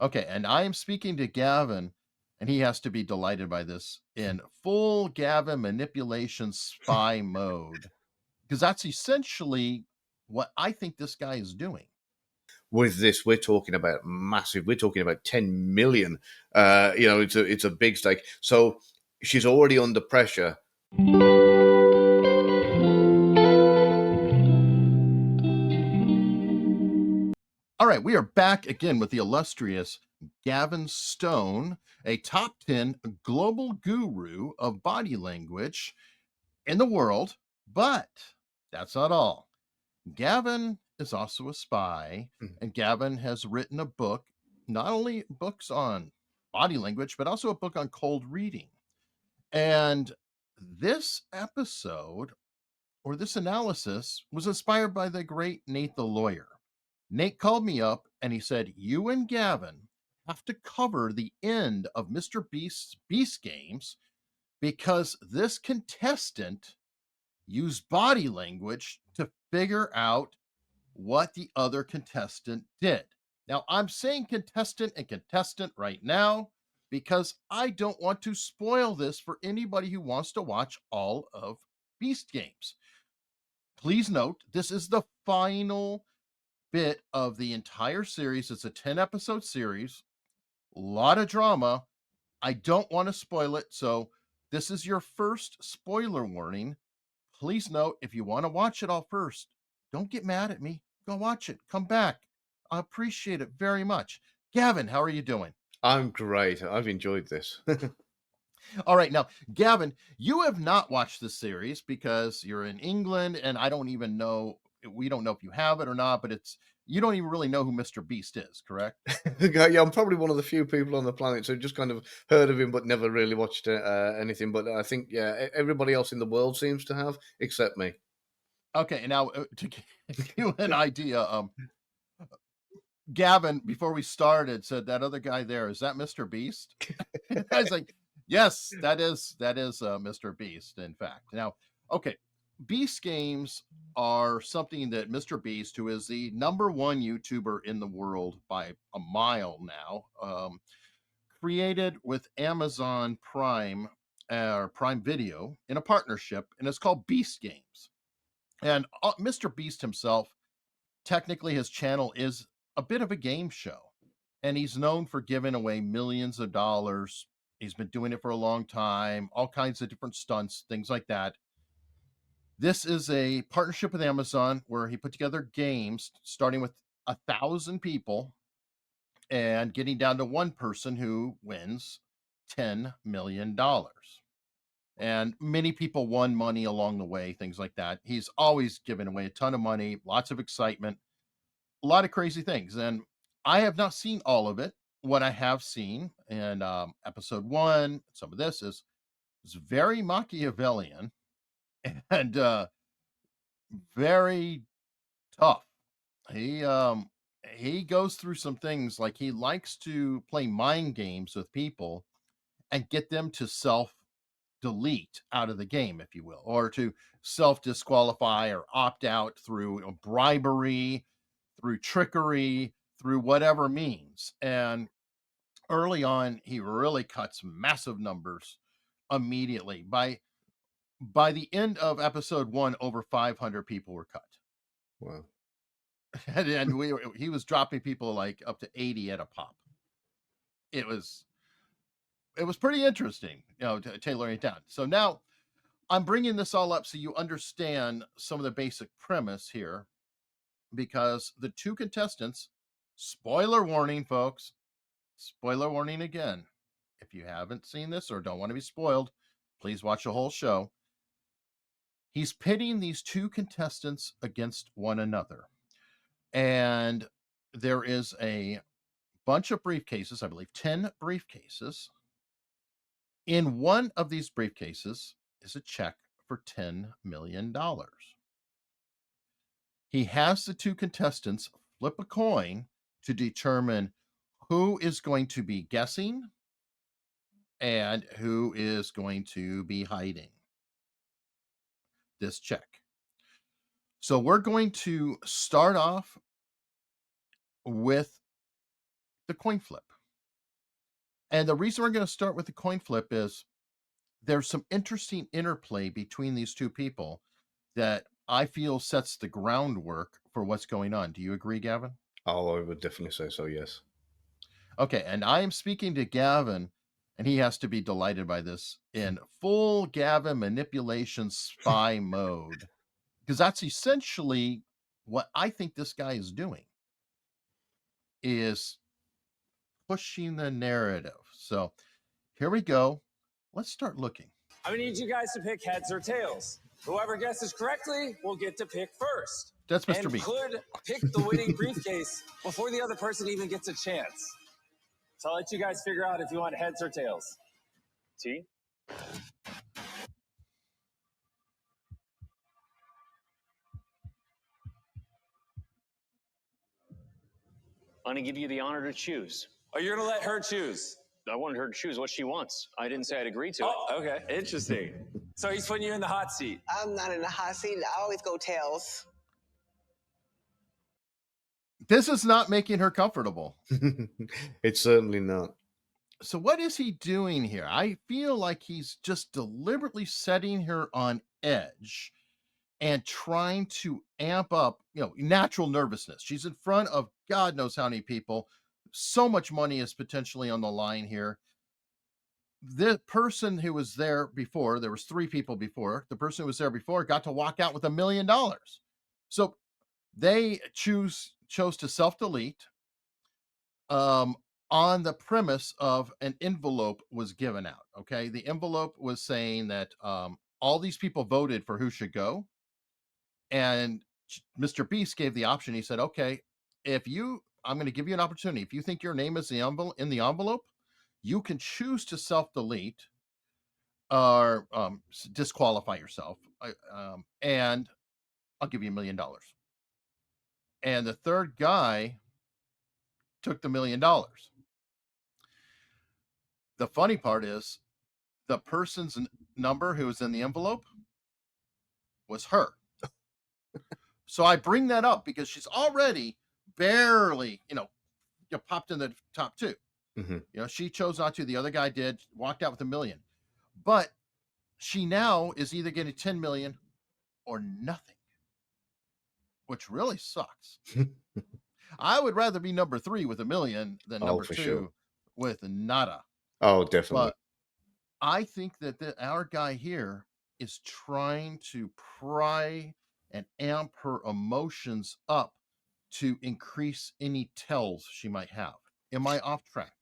Okay, and I am speaking to Gavin, and he has to be delighted by this in full Gavin manipulation spy mode, because that's essentially what I think this guy is doing. With this, we're talking about massive. We're talking about 10 million. It's a big stake. So she's already under pressure. All right, we are back again with the illustrious Gavin Stone, a top 10 global guru of body language in the world. But that's not all. Gavin is also a spy, Mhm. and Gavin has written a book, not only books on body language, but also a book on cold reading. And this episode or this analysis was inspired by the great Nate the lawyer. Nate called me up and he said, "You and Gavin have to cover the end of MrBeast's Beast Games because this contestant used body language to figure out what the other contestant did." Now, I'm saying contestant and contestant right now because I don't want to spoil this for anybody who wants to watch all of Beast Games. Please note, this is the final bit of the entire series. It's a 10-episode series, a lot of drama. I don't want to spoil it. So, this is your first spoiler warning. Please note, if you want to watch it all first, don't get mad at me. Go watch it. Come back. I appreciate it very much. Gavin, how are you doing? I'm great. I've enjoyed this. All right. Now, Gavin, you have not watched this series because you're in England, and I don't even know. We don't know if you have it or not, but you don't even really know who Mr. Beast is, correct? Yeah, I'm probably one of the few people on the planet who just kind of heard of him but never really watched anything. But I think, yeah, everybody else in the world seems to have, except me. Okay. Now, to give you an idea, Gavin, before we started, said that other guy there, is that Mr. Beast? I was like, yes, that is Mr. Beast, in fact. Now, okay, Beast Games are something that Mr. Beast, who is the number one YouTuber in the world by a mile now, created with Amazon Prime or Prime Video in a partnership, and it's called Beast Games. And Mr. Beast himself, technically, his channel is a bit of a game show, and he's known for giving away millions of dollars. He's been doing it for a long time, all kinds of different stunts, things like that. This is a partnership with Amazon where he put together games starting with 1,000 people and getting down to one person who wins $10 million. And many people won money along the way, things like that. He's always given away a ton of money, lots of excitement, a lot of crazy things. And I have not seen all of it. What I have seen in episode one, some of this is very Machiavellian and very tough. He goes through some things, like he likes to play mind games with people and get them to self delete out of the game, if you will, or to self disqualify or opt out through bribery, through trickery, through whatever means. And early on, he really cuts massive numbers immediately. By the end of episode one, over 500 people were cut. Wow. And he was dropping people like up to 80 at a pop. It was it was pretty interesting, tailoring it down. So now I'm bringing this all up so you understand some of the basic premise here, because the two contestants, spoiler warning, folks, spoiler warning again. If you haven't seen this or don't want to be spoiled, please watch the whole show. He's pitting these two contestants against one another. And there is a bunch of briefcases, I believe 10 briefcases. In one of these briefcases is a check for $10 million. He has the two contestants flip a coin to determine who is going to be guessing and who is going to be hiding this check. So we're going to start off with the coin flip. And the reason we're going to start with the coin flip is there's some interesting interplay between these two people that I feel sets the groundwork for what's going on. Do you agree, Gavin? Oh, I would definitely say so. Yes. Okay, and I am speaking to Gavin, and he has to be delighted by this in full Gavin manipulation spy mode, because that's essentially what I think this guy is doing is pushing the narrative. So here we go. Let's start looking. I'm gonna need you guys to pick heads or tails. Whoever guesses correctly will get to pick first. That's Mr. And Beast. could pick the winning briefcase before the other person even gets a chance. So I'll let you guys figure out if you want heads or tails. T? I'm going to give you the honor to choose. Oh, you're gonna let her choose? I wanted her to choose what she wants. I didn't say I'd agree to it. Oh, okay, interesting. So he's putting you in the hot seat. I'm not in the hot seat. I always go tails. This is not making her comfortable. It's certainly not. So what is he doing here? I feel like he's just deliberately setting her on edge and trying to amp up, natural nervousness. She's in front of God knows how many people. So much money is potentially on the line here. The person who was there before, there was 3 people before, the person who was there before got to walk out with $1 million. So they chose to self-delete on the premise of an envelope was given out. Okay. The envelope was saying that all these people voted for who should go. And Mr. Beast gave the option. He said, okay, I'm going to give you an opportunity. If you think your name is in the envelope, you can choose to self delete or disqualify yourself. And I'll give you $1 million. And the third guy took the $1 million. The funny part is the person's number who was in the envelope was her. So I bring that up because she's already barely, popped in the top 2. Mm-hmm. She chose not to. The other guy did, walked out with $1 million. But she now is either getting 10 million or nothing, which really sucks. I would rather be number 3 with $1 million than number 2 sure. with nada. Oh, definitely. But I think that our guy here is trying to pry and amp her emotions up to increase any tells she might have. Am I off track?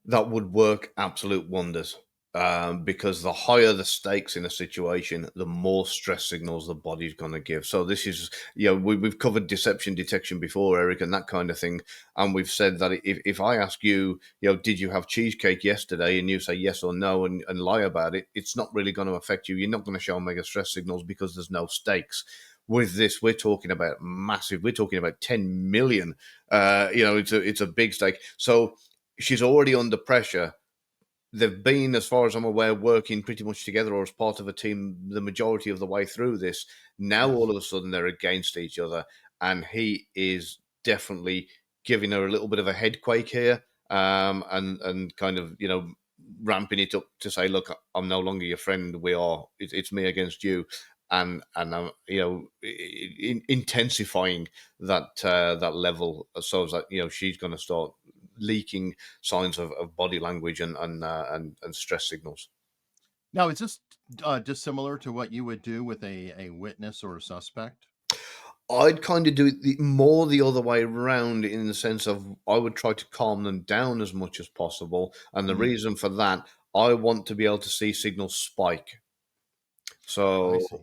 That would work absolute wonders. Because the higher the stakes in a situation, the more stress signals the body's going to give. So this is, we've covered deception detection before, Eric, and that kind of thing. And we've said that if I ask you, did you have cheesecake yesterday, and you say yes or no and lie about it, it's not really going to affect you. You're not going to show mega stress signals because there's no stakes. With this, we're talking about massive. We're talking about 10 million. It's a big stake. So she's already under pressure. They've been, as far as I'm aware, working pretty much together or as part of a team the majority of the way through this. Now, Yes. all of a sudden, they're against each other, and he is definitely giving her a little bit of a head quake here, and kind of ramping it up to say, "Look, I'm no longer your friend. It's me against you." And I'm intensifying that level so that she's going to start leaking signs of body language and stress signals. Now, is this dissimilar to what you would do with a witness or a suspect? I'd kind of do it more the other way around, in the sense of I would try to calm them down as much as possible. And the Mhm. reason for that, I want to be able to see signals spike. I So see.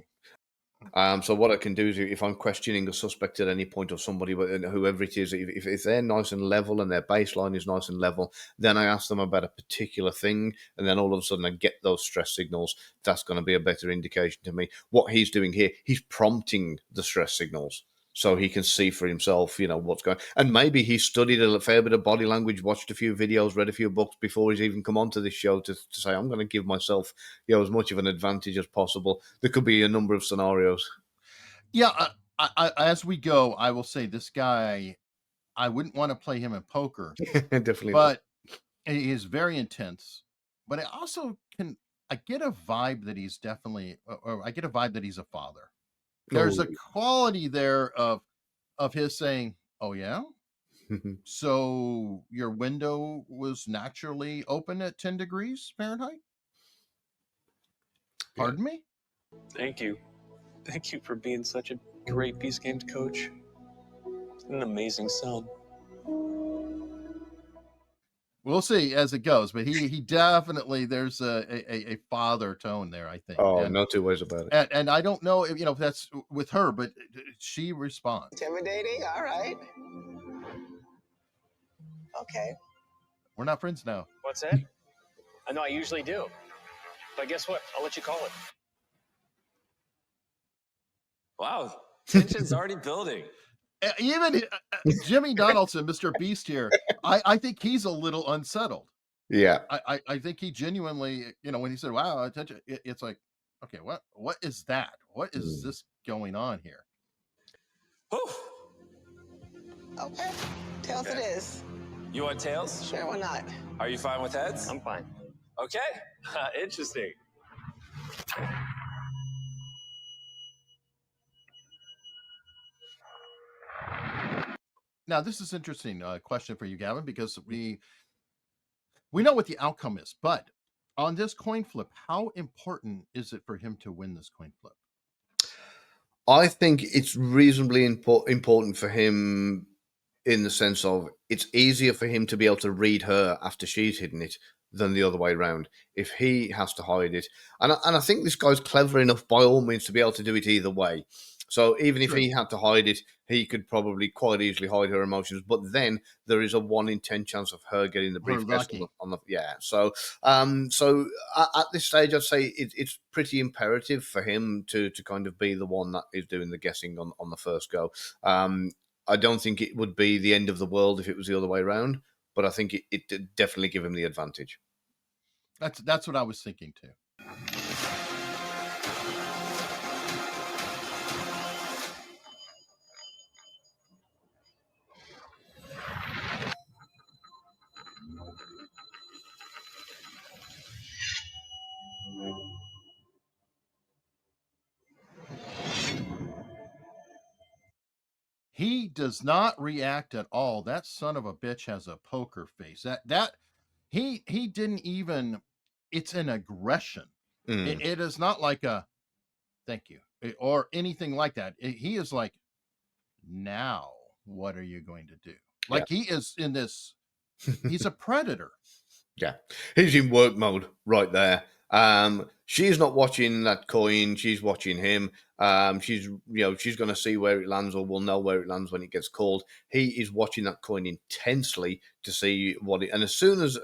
So what I can do is, if I'm questioning a suspect at any point or somebody, whoever it is, if they're nice and level and their baseline is nice and level, then I ask them about a particular thing, and then all of a sudden I get those stress signals. That's going to be a better indication to me. What he's doing here, he's prompting the stress signals so he can see for himself, what's going. And maybe he studied a fair bit of body language, watched a few videos, read a few books before he's even come onto this show to say, I'm going to give myself, as much of an advantage as possible. There could be a number of scenarios. Yeah. As we go, I will say this guy I wouldn't want to play him in poker, Definitely not. but he is very intense. But I get a vibe that he's definitely, or I get a vibe that he's a father. There's Oh, a quality there of his saying, "Oh yeah, so your window was naturally open at 10 degrees Fahrenheit? yeah. Pardon me?" Thank you. Thank you for being such a great Beast Games coach. An amazing son. We'll see as it goes, but he definitely there's a father tone there, I think. Oh, And no two ways about it. and I don't know if that's with her, but she responds. Intimidating? All right. Okay. We're not friends now. What's that? I know I usually do. But guess what? I'll let you call it. Wow, tension's already building. Even Jimmy Donaldson, Mr. Beast here, I think he's a little unsettled. Yeah. I think he genuinely, when he said, "Wow, attention," it's like, okay, what is that? What is this going on here? Whew. Okay. Tails it is. You want tails? Sure, why not? Are you fine with heads? I'm fine. Okay. Interesting. Now, this is interesting question for you, Gavin, because we know what the outcome is, but on this coin flip, how important is it for him to win this coin flip? I think it's reasonably important for him in the sense of it's easier for him to be able to read her after she's hidden it than the other way around. If he has to hide it, and I think this guy's clever enough by all means to be able to do it either way. So even if True. he had to hide it, he could probably quite easily hide her emotions. But then there is a 1 in 10 chance of her getting the briefcase lucky. on the yeah. So at this stage, I'd say it's pretty imperative for him to kind of be the one that is doing the guessing on the first go. I don't think it would be the end of the world if it was the other way around, but I think it did definitely give him the advantage. That's what I was thinking too. He does not react at all. That son of a bitch has a poker face. That he didn't even. It's an aggression. Mm. It is not like a thank you or anything like that. He is like, now what are you going to do? Like he is in this. He's a predator. Yeah, he's in work mode right there. She's not watching that coin; she's watching him. She's going to see where it lands, or will know where it lands when it gets called. He is watching that coin intensely to see what it. And as soon as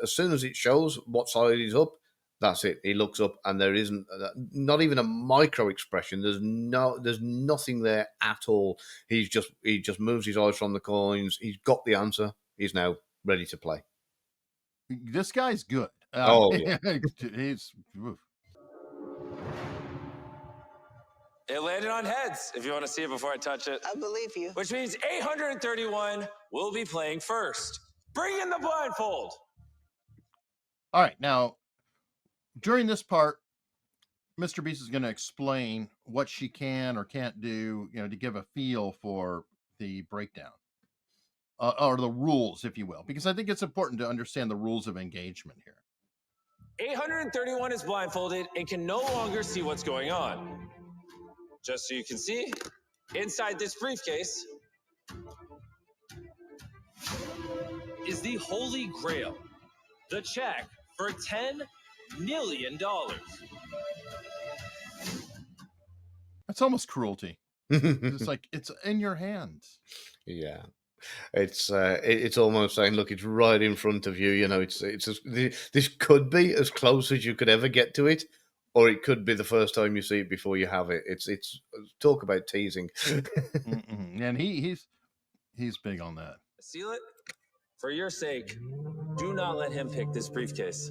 it shows what side is up, that's it. He looks up, and there isn't not even a micro expression. There's nothing there at all. He just moves his eyes from the coins. He's got the answer. He's now ready to play. This guy's good. Oh, yeah. He's oof. It landed on heads, if you want to see it before I touch it. I believe you. Which means 831 will be playing first. Bring in the blindfold. All right. Now, during this part, Mr. Beast is going to explain what she can or can't do, to give a feel for the breakdown. Or the rules, if you will, because I think it's important to understand the rules of engagement here. 831 is blindfolded and can no longer see what's going on. Just so you can see, inside this briefcase is the Holy Grail, the check for $10 million. That's almost cruelty. It's like it's in your hands. Yeah, it's almost saying, look, it's right in front of you. This could be as close as you could ever get to it, or it could be the first time you see it before you have it. It's talk about teasing. And he's big on that. Seal it. For your sake, do not let him pick this briefcase.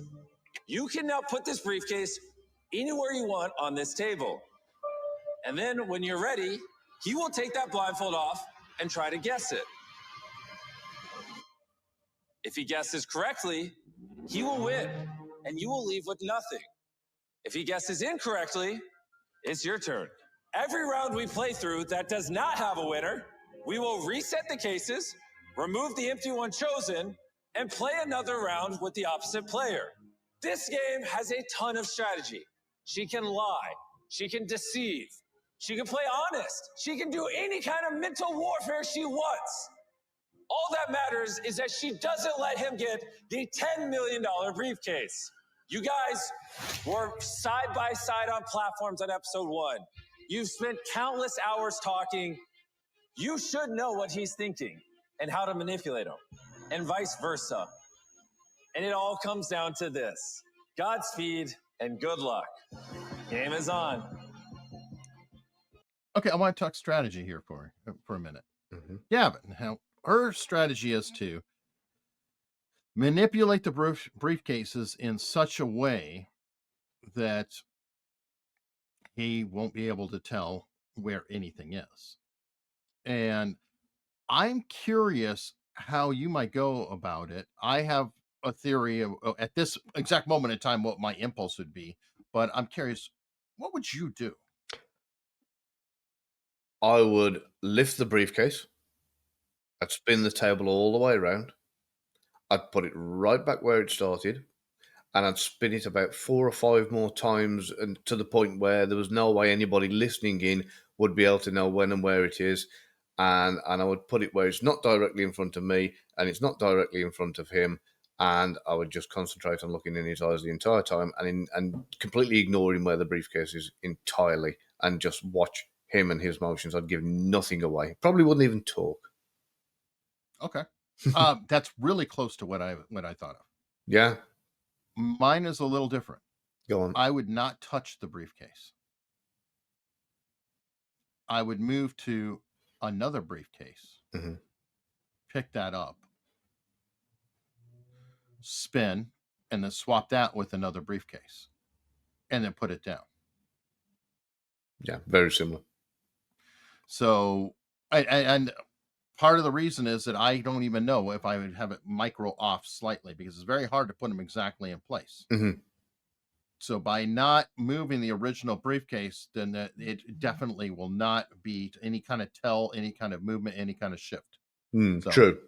You can now put this briefcase anywhere you want on this table. And then when you're ready, he will take that blindfold off and try to guess it. If he guesses correctly, he will win, and you will leave with nothing. If he guesses incorrectly, it's your turn. Every round we play through that does not have a winner, we will reset the cases, remove the empty one chosen, and play another round with the opposite player. This game has a ton of strategy. She can lie. She can deceive. She can play honest. She can do any kind of mental warfare she wants. All that matters is that she doesn't let him get the $10 million briefcase. You guys were side by side on platforms on episode 1. You've spent countless hours talking. You should know what he's thinking and how to manipulate him, and vice versa. And it all comes down to this. Godspeed and good luck. Game is on. Okay, I want to talk strategy here for a minute. Gavin, how her strategy is to manipulate the briefcases in such a way that he won't be able to tell where anything is. And I'm curious how you might go about it. I have a theory of at this exact moment in time what my impulse would be, but I'm curious, what would you do? I would lift the briefcase. I'd spin the table all the way around. I'd put it right back where it started, and I'd spin it about 4 or 5 more times, and to the point where there was no way anybody listening in would be able to know when and where it is. And I would put it where it's not directly in front of me, and it's not directly in front of him. And I would just concentrate on looking in his eyes the entire time, and completely ignoring where the briefcase is entirely, and just watch him and his motions. I'd give nothing away. Probably wouldn't even talk. Okay. That's really close to what I thought of. Yeah. Mine is a little different. Go on. I would not touch the briefcase. I would move to another briefcase, pick that up, spin, and then swap that with another briefcase, and then put it down. Yeah, very similar. So, and part of the reason is that I don't even know if I would have it micro off slightly, because it's very hard to put them exactly in place. So by not moving the original briefcase, then it definitely will not be any kind of tell, any kind of movement, any kind of shift. True.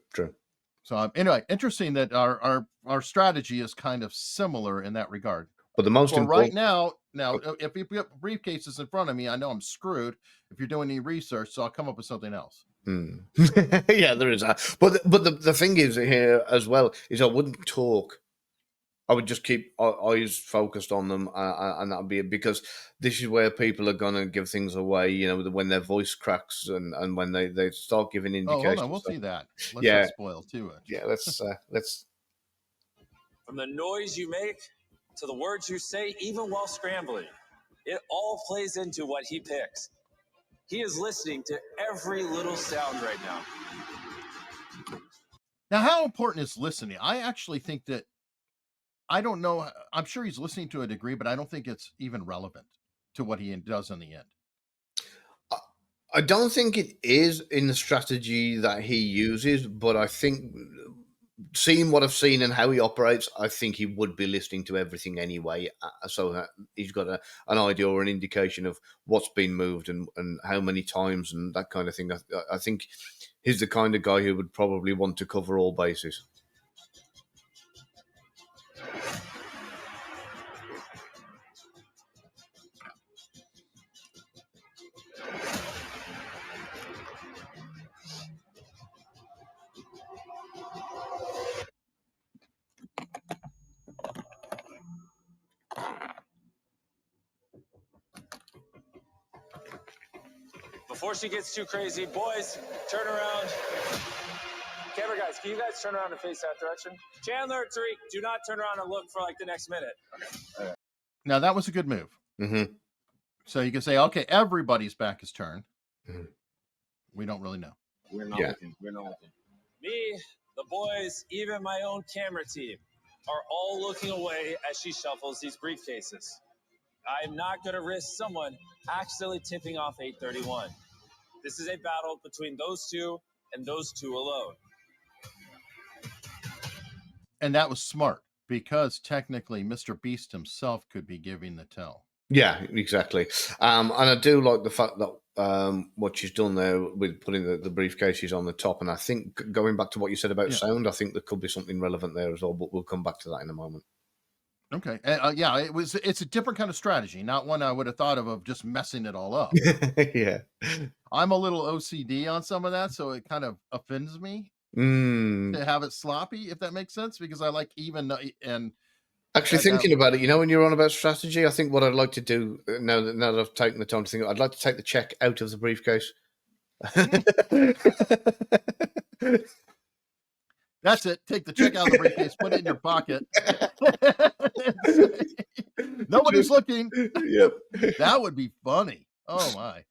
So anyway, interesting that our strategy is kind of similar in that regard. But the most important right now, if you put briefcases in front of me, I know I'm screwed if you're doing any research, so I'll come up with something else. Yeah, there is that. But the thing is here as well is I wouldn't talk. I would just keep eyes focused on them, and that'd be it, because this is where people are going to give things away, you know, when their voice cracks and when they start giving indications. Oh, hold on, we'll see that. Let's not spoil too much. Yeah, let's. From the noise you make to the words you say, even while scrambling, it all plays into what he picks. He is listening to every little sound right now. Now, how important is listening? I actually think that, I don't know. I'm sure he's listening to a degree, but I don't think it's even relevant to what he does in the end. I don't think it is in the strategy that he uses, but I think seeing what I've seen and how he operates, I think he would be listening to everything anyway. So that he's got an idea or an indication of what's been moved and how many times and that kind of thing. I think he's the kind of guy who would probably want to cover all bases. Before she gets too crazy, boys, turn around. Camera guys, can you guys turn around and face that direction? Chandler, Tariq, do not turn around and look for like the next minute. Okay. Now, that was a good move. So you can say, okay, everybody's back is turned. We don't really know. We're not looking. We're not looking. Me, the boys, even my own camera team are all looking away as she shuffles these briefcases. I'm not going to risk someone accidentally tipping off 831. This is a battle between those two and those two alone. And that was smart because technically Mr. Beast himself could be giving the tell. Yeah, exactly. And I do like the fact that what she's done there with putting the briefcases on the top. And I think going back to what you said about sound, I think there could be something relevant there as well. But we'll come back to that in a moment. Okay. Yeah, it's a different kind of strategy, not one I would have thought of just messing it all up. Yeah. I'm a little OCD on some of that, so it kind of offends me Mm. to have it sloppy, if that makes sense, because I like even and Actually, thinking about it, when you're on about strategy, I think what I'd like to do now that I've taken the time to think, I'd like to take the check out of the briefcase. That's it. Take the check out of the briefcase, put it in your pocket. Nobody's looking. Yep. That would be funny. Oh my.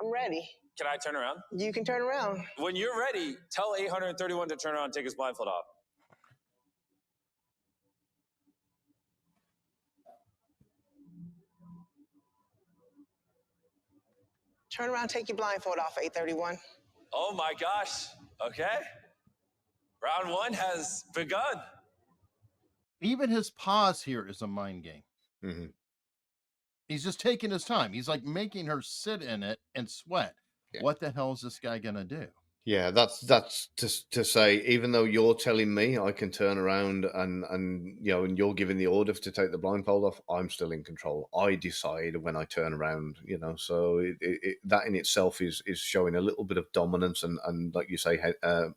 I'm ready. Can I turn around? You can turn around. When you're ready, tell 831 to turn around and take his blindfold off. Turn around, take your blindfold off, 831. Oh my gosh. Okay. Round 1 has begun. Even his pause here is a mind game. Mm-hmm. He's just taking his time. He's like making her sit in it and sweat. Yeah. What the hell is this guy going to do? Yeah, that's to say, even though you're telling me I can turn around and you're giving the order to take the blindfold off, I'm still in control. I decide when I turn around, so that in itself is showing a little bit of dominance and like you say,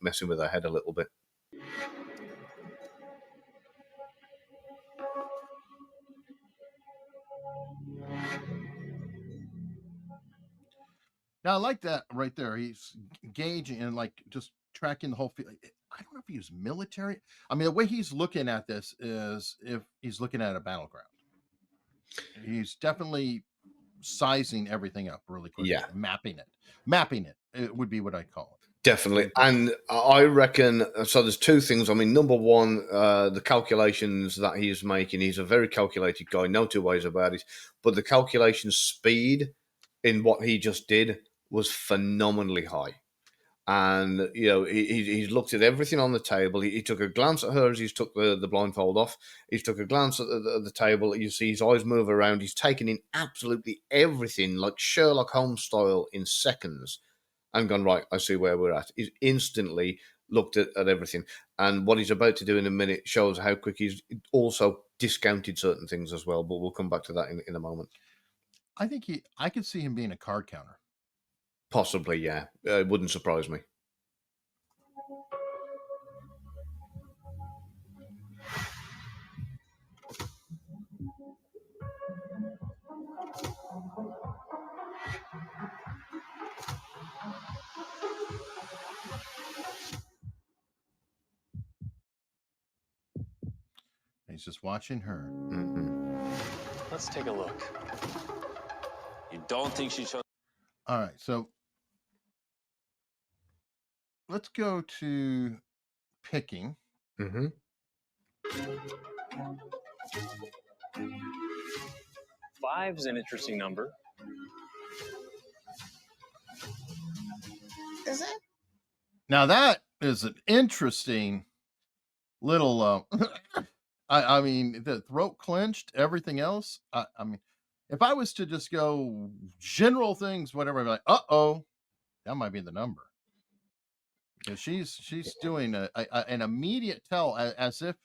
messing with her head a little bit. Now, I like that right there. He's gauging and like just tracking the whole field. I don't know if he was military. I mean, the way he's looking at this is if he's looking at a battleground. He's definitely sizing everything up really quickly. Yeah. Mapping it. It would be what I call it. Definitely. And I reckon, so there's two things. I mean, number one, the calculations that he's making, he's a very calculated guy, no two ways about it. But the calculation speed in what he just did was phenomenally high. And, he's looked at everything on the table. He took a glance at her as he's took the blindfold off. He's took a glance at the table. You see his eyes move around. He's taken in absolutely everything, like Sherlock Holmes style, in seconds. And gone, right, I see where we're at. He's instantly looked at everything. And what he's about to do in a minute shows how quick he's also discounted certain things as well. But we'll come back to that in a moment. I could see him being a card counter. Possibly, yeah. It wouldn't surprise me. He's just watching her. Mm-hmm. Let's take a look. You don't think she chose? All right, so let's go to picking. Mm-hmm. 5's an interesting number. Is it? Now that is an interesting little I mean, the throat clenched, everything else. I mean, if I was to just go general things, whatever, I'd be like, uh-oh, that might be the number. Because she's doing an immediate tell as if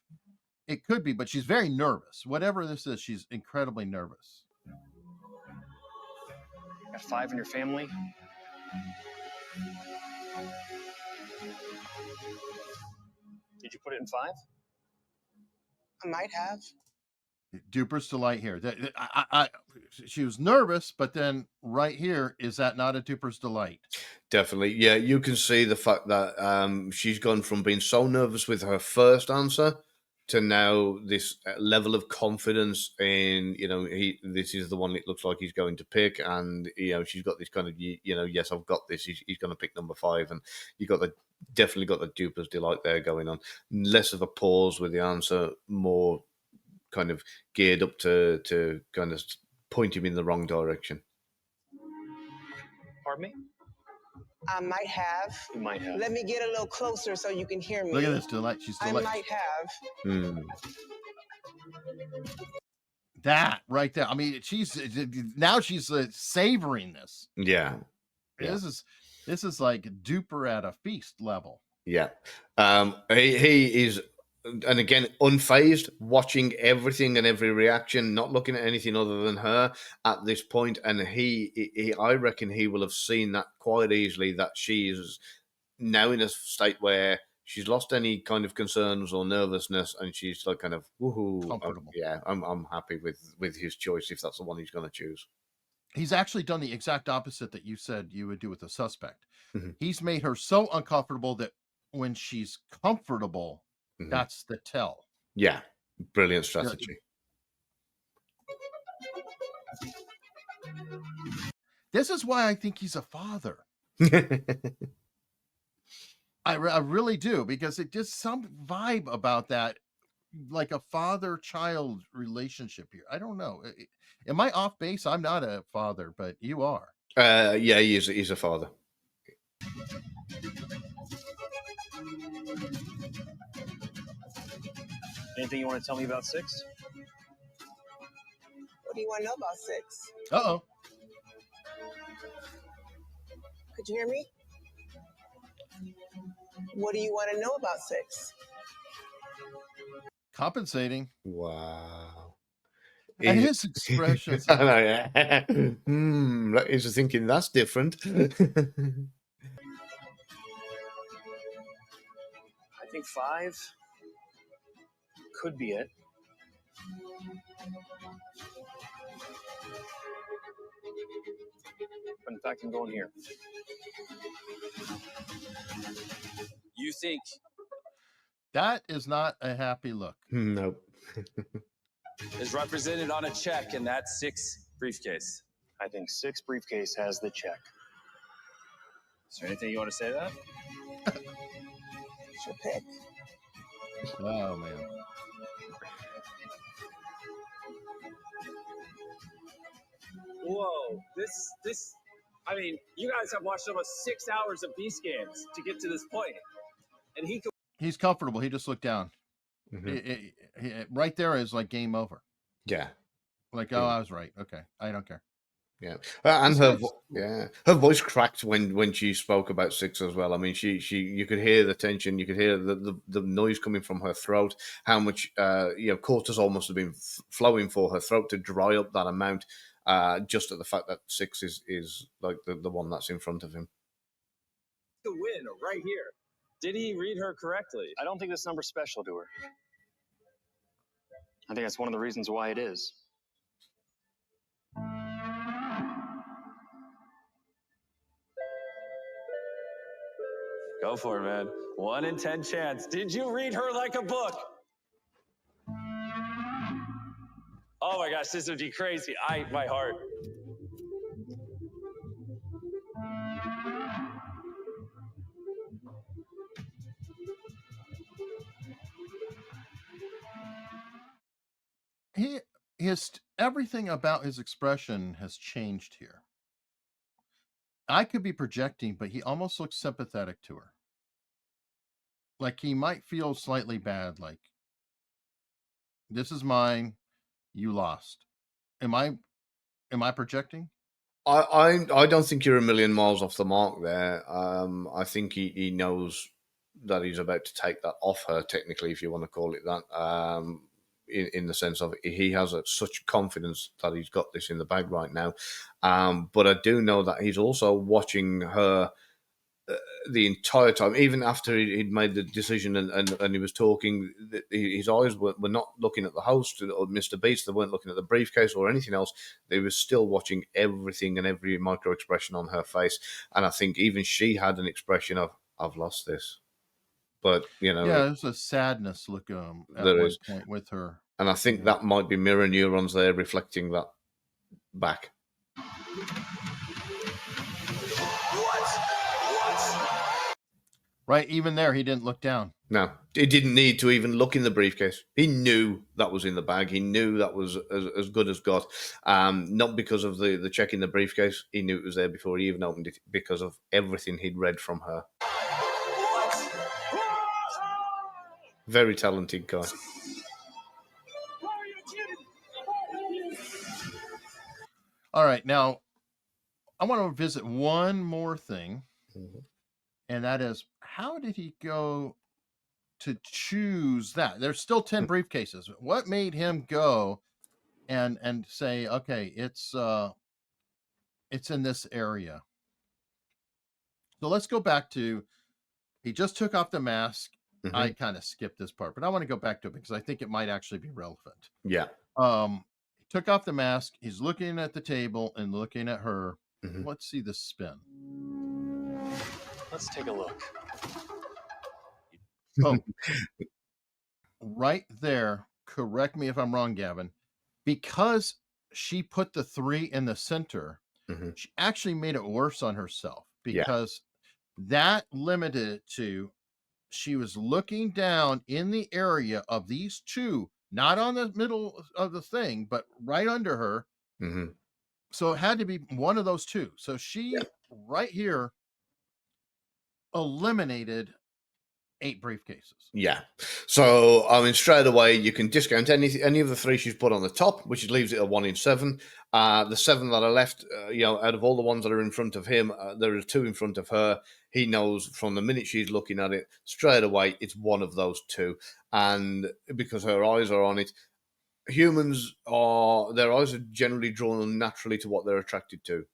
it could be, but she's very nervous. Whatever this is, she's incredibly nervous. Got 5 in your family. Did you put it in 5? I might have. Duper's delight here. She was nervous, but then right here, is that not a Duper's delight? Definitely. Yeah, you can see the fact that she's gone from being so nervous with her first answer to now this level of confidence in, this is the one it looks like he's going to pick. And, she's got this kind of, yes, I've got this. He's going to pick number 5. And you definitely got the Duper's delight there going on. Less of a pause with the answer, more kind of geared up to kind of point him in the wrong direction. Pardon me? I might have. You might have. Let me get a little closer so you can hear me. Look at this, Delight. She's I Delight. might have. Hmm. That right there. I mean, she's now she's savoring this. Yeah. Yeah. This is like duper at a feast level. Yeah. He is, and again, unfazed, watching everything and every reaction, not looking at anything other than her at this point. And he I reckon he will have seen that quite easily, that she is now in a state where she's lost any kind of concerns or nervousness, and she's like kind of woohoo, Comfortable. I'm happy with his choice if that's the one he's going to choose. He's actually done the exact opposite that you said you would do with the suspect. Mhm. He's made her so uncomfortable that when she's comfortable, Mhm. that's the tell. Yeah, brilliant strategy. This is why I think he's a father. I really do, because it just some vibe about that, like a father-child relationship here. I don't know. Am I off base? I'm not a father, but you are. Yeah, he's a father. Anything you want to tell me about 6? What do you want to know about 6? Uh-oh. Could you hear me? What do you want to know about 6? Compensating. Wow. And his expressions. I know, yeah. He's thinking that's different. I think 5 could be it. But in fact, I'm going here. You think That is not a happy look. Nope. is represented on a check in that 6 briefcase? I think 6 briefcase has the check. Is there anything you want to say to that? It's your pick. Oh, man. Whoa, this, I mean, you guys have watched almost 6 hours of Beast Games to get to this point. And He's comfortable. He just looked down. Mhm. Right there is like game over. Yeah. Like, oh, I was right. Okay. I don't care. Yeah, and This her voice cracked when she spoke about 6 as well. I mean, she you could hear the tension, you could hear the noise coming from her throat. How much cortisol must have been flowing for her throat to dry up that amount. Just at the fact that 6 is like the one that's in front of him. to win right here. Did he read her correctly? I don't think this number's special to her. I think that's one of the reasons why it is. Go for it, man. 1 in 10 chance. Did you read her like a book? Oh my gosh, this would be crazy. My heart. Everything about his expression has changed here. I could be projecting, but he almost looks sympathetic to her. Like he might feel slightly bad, like, this is mine, you lost. Am I projecting? I don't think you're a million miles off the mark there. I think he knows that he's about to take that off her, technically, if you want to call it that. In the sense of he has such confidence that he's got this in the bag right now. But I do know that he's also watching her the entire time, even after he'd made the decision and he was talking. His eyes were not looking at the host or MrBeast. They weren't looking at the briefcase or anything else. They were still watching everything and every micro expression on her face. And I think even she had an expression of, I've lost this. But, Yeah, there's a sadness look at one point with her. And I think that might be mirror neurons there reflecting that back. What? Right. Even there, he didn't look down. No, he didn't need to even look in the briefcase. He knew that was in the bag. He knew that was as good as got. Not because of the check in the briefcase. He knew it was there before he even opened it because of everything he'd read from her. Very talented guy. All right. Now, I want to visit one more thing, and that is, how did he go to choose that? There's still 10 briefcases. What made him go and say, okay, it's in this area? So let's go back to, he just took off the mask. I kind of skipped this part, but I want to go back to it because I think it might actually be relevant. Yeah. He took off the mask. He's looking at the table and looking at her. Let's see the spin. Let's take a look. Oh, right there. Correct me if I'm wrong, Gavin. Because she put the 3 in the center, she actually made it worse on herself because that limited it to, she was looking down in the area of these 2, not on the middle of the thing, but right under her. So it had to be one of those 2. So she right here eliminated 8 briefcases. Yeah. So, I mean, straight away, you can discount any of the 3 she's put on the top, which leaves it a 1 in 7. The 7 that are left, out of all the ones that are in front of him, there are 2 in front of her. He knows from the minute she's looking at it, straight away, it's one of those 2. And because her eyes are on it, their eyes are generally drawn naturally to what they're attracted to.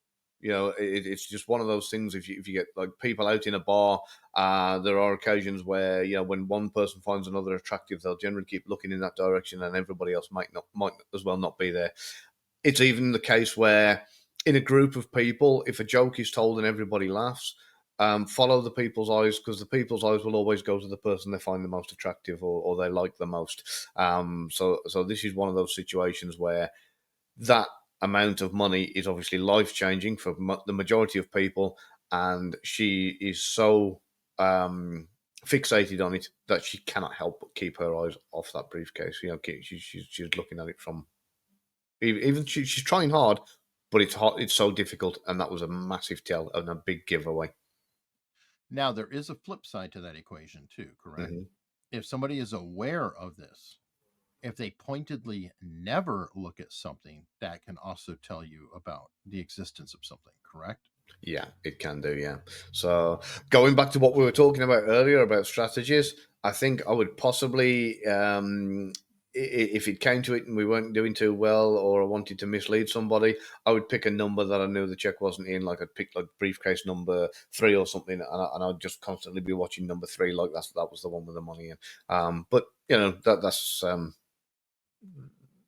It's just one of those things. If you get like people out in a bar, there are occasions where when one person finds another attractive, they'll generally keep looking in that direction, and everybody else might as well not be there. It's even the case where in a group of people, if a joke is told and everybody laughs, follow the people's eyes, because the people's eyes will always go to the person they find the most attractive or they like the most. So this is one of those situations where that amount of money is obviously life-changing for the majority of people, and she is so fixated on it that she cannot help but keep her eyes off that briefcase. She's looking at it from, even she's trying hard, but it's so difficult, and that was a massive tell and a big giveaway. Now, there is a flip side to that equation too, correct? If somebody is aware of this, if they pointedly never look at something, that can also tell you about the existence of something, correct? Yeah, it can do, yeah. So going back to what we were talking about earlier about strategies, I think I would possibly, if it came to it and we weren't doing too well, or I wanted to mislead somebody, I would pick a number that I knew the check wasn't in. Like I'd pick like briefcase number 3 or something, and I'd just constantly be watching number 3, like that was the one with the money in. But that's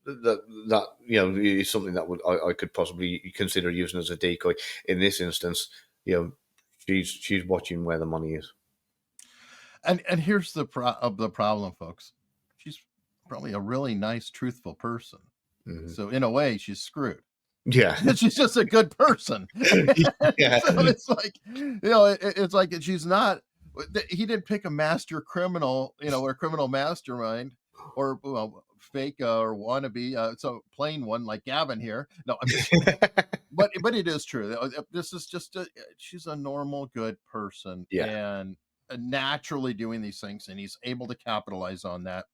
that is something that I could possibly consider using as a decoy. In this instance, she's watching where the money is. And here's the problem, folks. She's probably a really nice, truthful person. So in a way, she's screwed. Yeah, she's just a good person. Yeah. So it's like, it's like she's not. He didn't pick a master criminal, or criminal mastermind, or fake or wannabe, so plain one like Gavin here. No, I'm just kidding. but it is true. This is just she's a normal, good person, and naturally doing these things, and he's able to capitalize on that.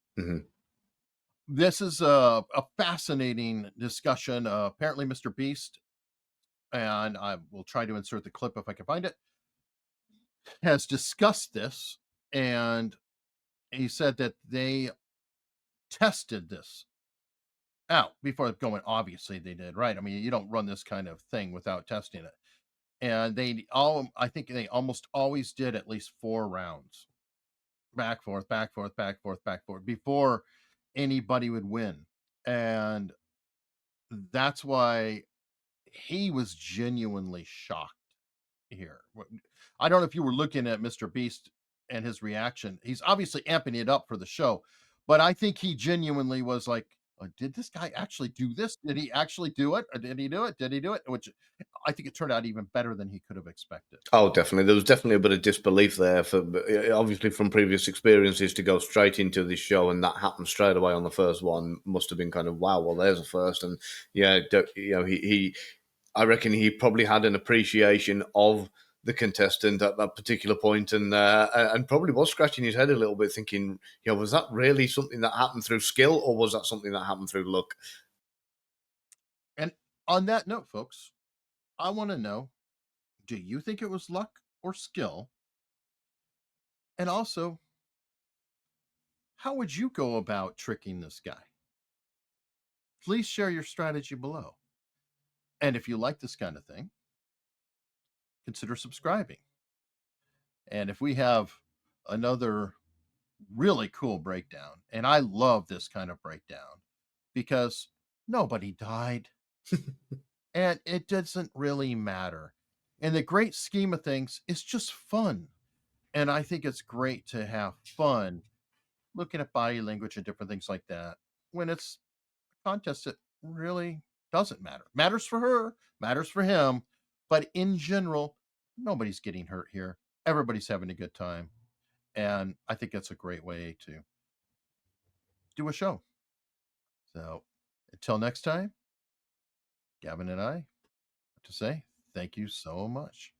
This is a fascinating discussion. Apparently, MrBeast, and I will try to insert the clip if I can find it, has discussed this, and he said that they tested this out before going. Obviously, they did, right? I mean, you don't run this kind of thing without testing it. And I think they almost always did at least 4 rounds, back, forth, back, forth, back, forth, back, forth, before anybody would win. And that's why he was genuinely shocked here. I don't know if you were looking at MrBeast and his reaction. He's obviously amping it up for the show, but I think he genuinely was like, Did this guy actually do this? Did he actually do it? Or did he do it? Did he do it? Which I think it turned out even better than he could have expected. Oh, definitely. There was definitely a bit of disbelief there for obviously from previous experiences to go straight into this show and that happened straight away on the first one must have been kind of wow. Well, there's a first, and yeah, I reckon he probably had an appreciation of the contestant at that particular point, and probably was scratching his head a little bit, thinking, was that really something that happened through skill, or was that something that happened through luck? And on that note, folks, I want to know, do you think it was luck or skill? And also, how would you go about tricking this guy? Please share your strategy below. And if you like this kind of thing, consider subscribing. And if we have another really cool breakdown, and I love this kind of breakdown because nobody died and it doesn't really matter. In the great scheme of things, it's just fun. And I think it's great to have fun looking at body language and different things like that when it's a contest that really doesn't matter. Matters for her, matters for him, but in general, nobody's getting hurt here. Everybody's having a good time. And I think that's a great way to do a show. So until next time, Gavin and I have to say thank you so much.